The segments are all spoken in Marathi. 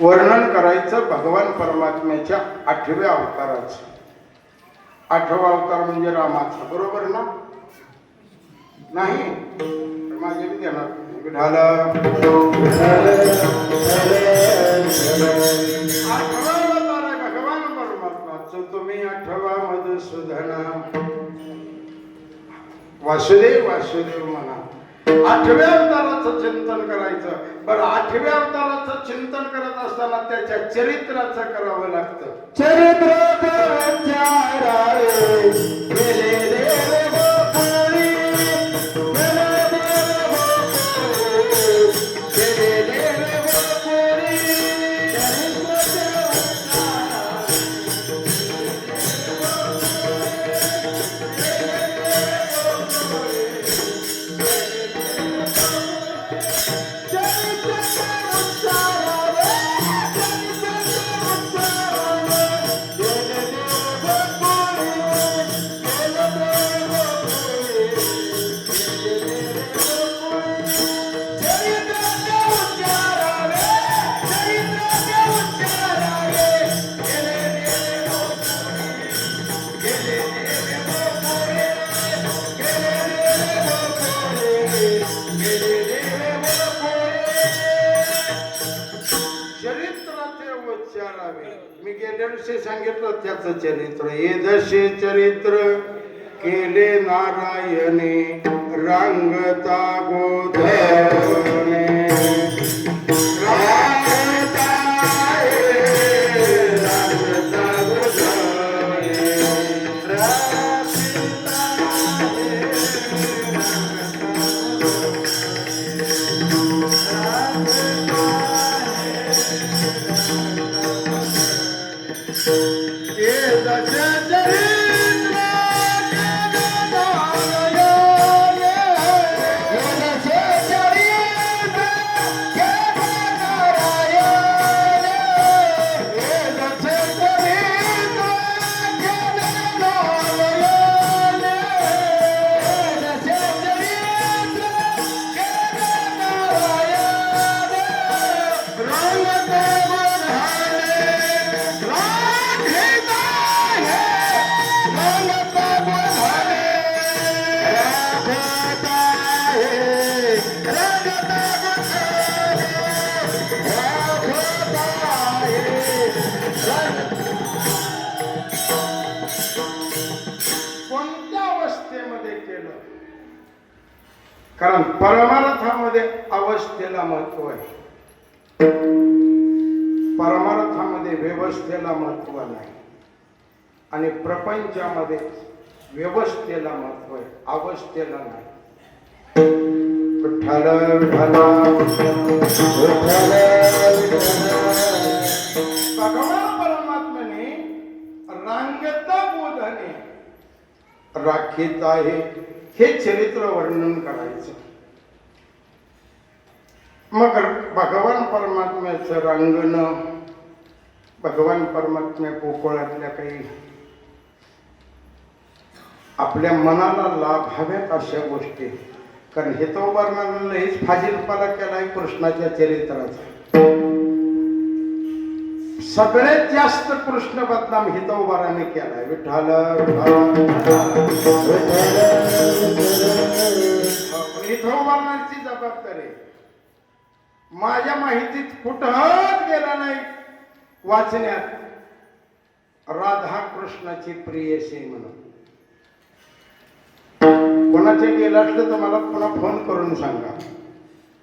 वर्णन करायचं भगवान परमात्म्याच्या 8व्या अवताराचं. 8वा अवतार म्हणजे रामाचा, बरोबर ना? नाही माझे विद्याना विठाला 8वा अवतार आहे भगवान परमात्माचं. तुम्ही 8वा मधुसूदना वासुदेव वासुदेव म्हणा. 8व्या अवताराचं चिंतन करायचं. बरं, 8व्या अवताराचं चिंतन करत असताना त्याच्या चरित्राचं करावं लागतं. चरित्र मी गेल्या दिवशी सांगितलं त्याचं चरित्र. येदशे चरित्र केले नारायणे रांगता गोधने. कारण परमार्थामध्ये अवस्थेला महत्व आहे. परमार्थामध्ये व्यवस्थेला महत्व नाही आणि प्रपंचामध्ये व्यवस्थेला महत्व आहे, अवस्थेला नाही. विठ्ठल विठ्ठल भगवान परमात्म्याने रांगता बोधने राखीत आहे हे चरित्र वर्णन करायचं. मग भगवान परमात्म्याचं रांगणं, भगवान परमात्म्या पोकळातल्या काही आपल्या मनाला लाभाव्यात अशा गोष्टी. कारण हे तो वर्णन हेच फाजीलपणा केलाय कृष्णाच्या चरित्राचा. सगळ्यात जास्त कृष्ण बदनाम हितोबाराने केलाय. विठ्ठल हितोबाराची जबाबदारी माझ्या माहितीत कुठंच गेला नाही वाचण्यात राधा कृष्णाची प्रियसी म्हणून. कोणाचे गेलं असलं तर मला पुन्हा फोन करून सांगा,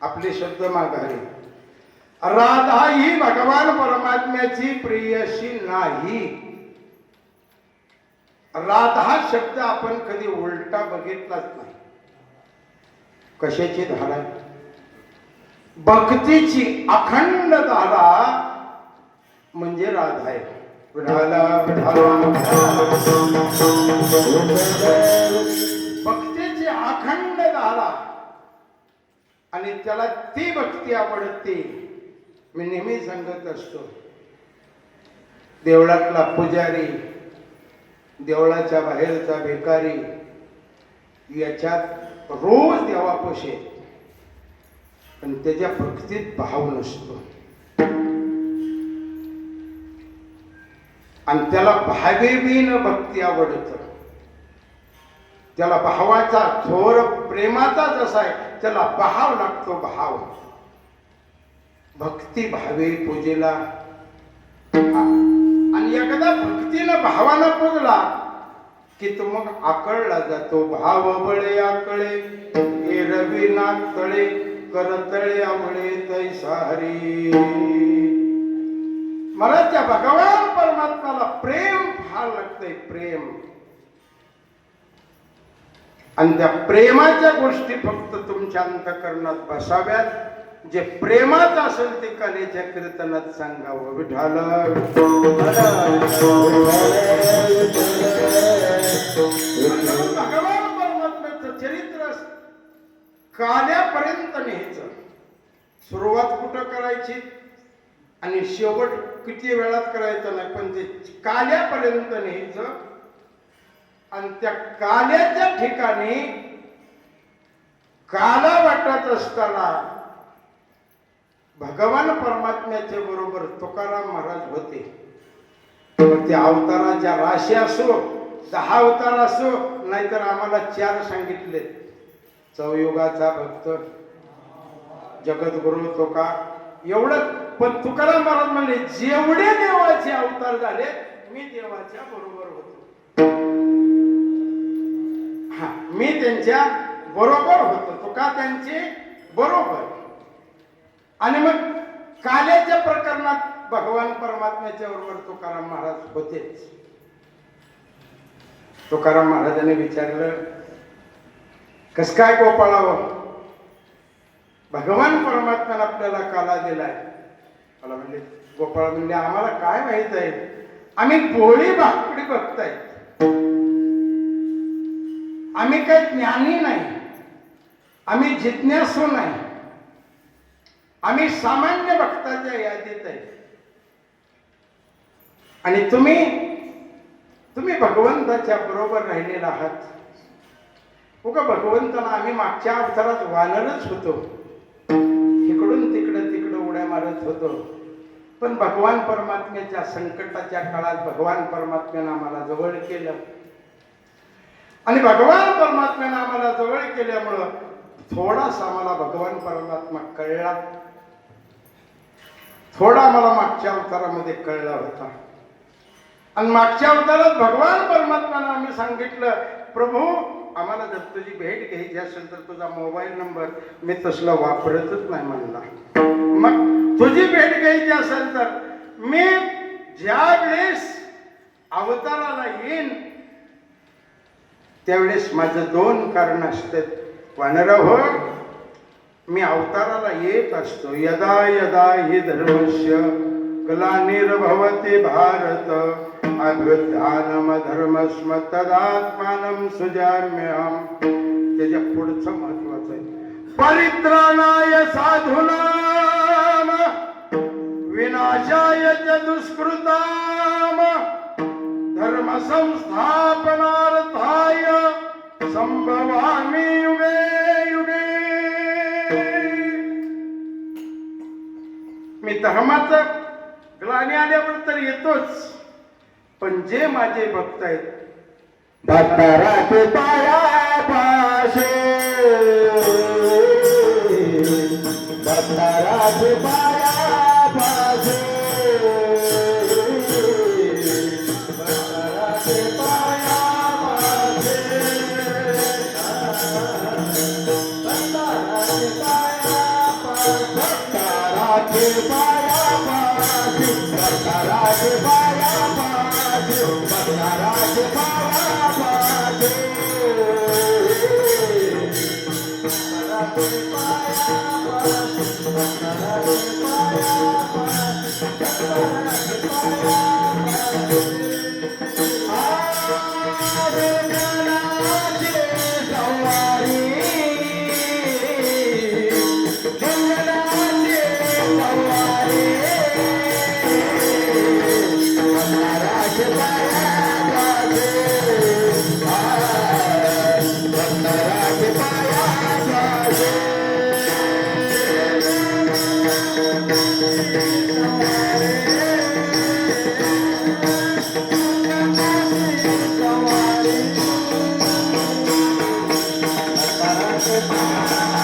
आपले शब्द माघारी. राधा ही भगवान परमात्म्याची प्रियसी नाही. राधा शब्द आपण कधी उलटा बघितलाच नाही. कशाची धारा? भक्तीची अखंड धारा म्हणजे राधा आहे. भक्तीची अखंड धारा आणि त्याला ती भक्ती आवडते. मी नेहमी सांगत असतो, देवळातला पुजारी, देवळाच्या बाहेरचा भिकारी याच्यात रोज देवापाशी पण त्याच्या भक्तीत भाव नसतो. आणि त्याला भावेबीन भक्ती आवडतं. त्याला भावाचा थोर प्रेमाचा जसा आहे त्याला भाव लागतो. भाव भक्ती भावे पूजेला. आणि एकदा भक्तीनं भावानं पूजला की तो मग आकळला जातो. भाव बळे आकळे एरवी नागतळे करतळे आवळे तैसारी. मला त्या भगवान परमात्म्याला प्रेम फार लागतंय. प्रेम आणि त्या प्रेमाच्या गोष्टी फक्त तुमच्या अंतःकरणात बसाव्यात. जे प्रेमात असेल ते कलेच्या कीर्तनात सांगावं. विठाल भगवान परमात्म्याचं चरित्र काल्यापर्यंत न्यायचं. सुरुवात कुठं करायची आणि शेवट किती वेळात करायचं नाही, पण ते काल्यापर्यंत न्यायचं. आणि त्या काल्याच्या ठिकाणी काला वाटत असताना भगवान परमात्म्याच्या बरोबर तुकाराम महाराज होते. ते अवताराच्या राशी असो, 10 अवतार असो, नाहीतर आम्हाला 4 सांगितले. चौयुगाचा भक्त जगद्गुरु तुका एवढं. पण तुकाराम महाराज म्हणले जेवढे देवाचे अवतार झाले मी देवाच्या बरोबर होतो. मी त्यांच्या बरोबर होतो. तुका त्यांचे बरोबर. आणि मग काल्याच्या प्रकरणात भगवान परमात्म्याच्या बरोबर तुकाराम महाराज होतेच. तुकाराम महाराजांनी विचारलं कस काय गोपाळावं, भगवान परमात्म्याने आपल्याला काला दिलाय. मला म्हणले गोपाळ म्हणले आम्हाला काय माहित आहे, आम्ही भोळी भाकडी बघताय, आम्ही काही ज्ञानी नाही, आम्ही जिज्ञासू नाही, आम्ही सामान्य भक्ताच्या यादीत आहे. आणि तुम्ही भगवंताच्या बरोबर राहिलेला आहात. उगा भगवंताला आम्ही मागच्या अवतारात वानरच होतो, इकडून तिकडं उड्या मारत होतो. पण भगवान परमात्म्याच्या संकटाच्या काळात भगवान परमात्म्यानं आम्हाला जवळ केलं. आणि भगवान परमात्म्यानं आम्हाला जवळ केल्यामुळं थोडासा आम्हाला भगवान परमात्मा कळला. थोडा मला मागच्या अवतारामध्ये कळला होता. आणि मागच्या अवतारात भगवान परमात्म्यानं आम्ही सांगितलं प्रभू आम्हाला जर तुझी भेट घ्यायची असेल तर तुझा मोबाईल नंबर मी तसला वापरतच नाही म्हणला. मग तुझी भेट घ्यायची असेल तर मी ज्या वेळेस अवताराला येईन त्यावेळेस माझं 2 कारण असतात. वानर हो, मी अवताराला येत असतो. यदा यदा हि धर्मस्य ग्लानिर्भवति भारत अभ्युत्थानम धर्मस्म तदात्मानं सृजाम्यहम्. त्याच्या पुढचं महत्वाचं आहे परित्राणाय साधूनाम विनाशाय च दुष्कृताम धर्म संस्थापनार्थाय संभवामि युगे युगे. मी धर्माचं ग्लानी आल्यावर तर येतोच, पण जे माझे भक्त आहेत भक्ताराचे पायापाशे, भक्ताराचे पायापाशे, भक्ताराचे पायापाशे, भक्ताराचे पायापाशे, भक्ताराचे पायापाशे, भक्ताराचे पायापाशे, भक्ताराचे पायापाशे, भक्ताराचे पायापाशे, भक्ताराचे पायापाशे, भक्ताराचे पायापाशे. आरे ज्ञानाचे सवारी, ज्ञानाचे सवारी, भक्ताराचे पायापाशे, भक्ताराचे पायापाशे. पायाचे